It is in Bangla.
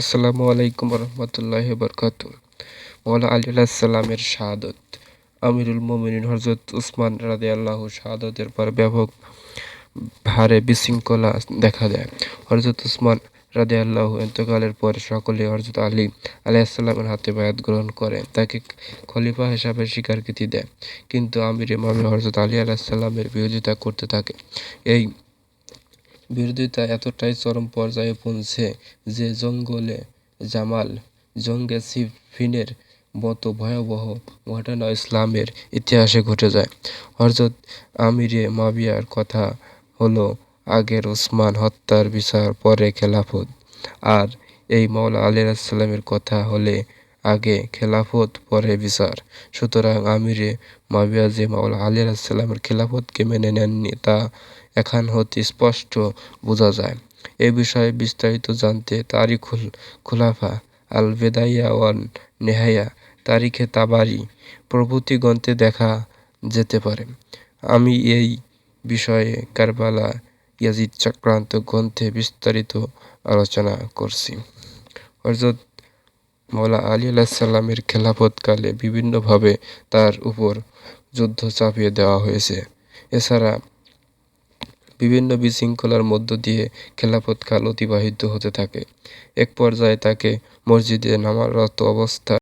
আসসালামু আলাইকুম রহমতুল্লাহি বারকাতুহ। মৌলা আলী আলাইহিস-সালামের শাহাদত। আমিরুল মুমিনিন হযরত উসমান রাদিয়াল্লাহু শাহাদাতের পর ব্যাপক হারে বিশৃঙ্খলা দেখা দেয়। হযরত উসমান রাদিয়াল্লাহু ইন্তেকালের পর সকলে হযরত আলী আলাইহিস-সালামের হাতে বায়াত গ্রহণ করে তাকে খলিফা হিসাবে স্বীকৃতি দেয়। কিন্তু আমিরে মুমিনিন হযরত আলী আলাইহিস-সালামের বিরোধিতা করতে থাকে। এই বিরোধিতা এতটাই চরম পর্যায়ে পৌঁছে যে জঙ্গে সিফিনের মতো ভয়াবহ ঘটনা ইসলামের ইতিহাসে ঘটে যায়। হযরত আমিরে মুয়াবিয়ার কথা হলো আগের ওসমান হত্যার বিচার পরে খেলাফত, আর এই মৌলা আলী আলাইহিস-সালামের কথা হলে আগে খেলাফত পরে বিচার। সুতরাং আমিরে মুয়াবিয়া যে মৌলা আলী আলাইহিস-সালামের খেলাফতকে মেনে নেননি তা এখান হতে স্পষ্ট বোঝা যায়। এ বিষয়ে বিস্তারিত জানতে তারিখুল খুলাফা, আল বেদাইয়া ওয়ান নেহায়া, তারিখে তাবারি প্রভৃতি গ্রন্থে দেখা যেতে পারে। আমি এই বিষয়ে কারবালা ইয়াজিদ চক্রান্ত গ্রন্থে বিস্তারিত আলোচনা করছি। হযরত মৌলা আলী আলাইহিস-সালামের খেলাফতকালে বিভিন্নভাবে তার উপর যুদ্ধ চাপিয়ে দেওয়া হয়েছে। এছাড়া বিভিন্ন বিশৃঙ্খলার মধ্য দিয়ে খেলাফতকাল অতিবাহিত হতে থাকে। এক পর্যায়ে তাকে মসজিদে নামাজরত অবস্থায়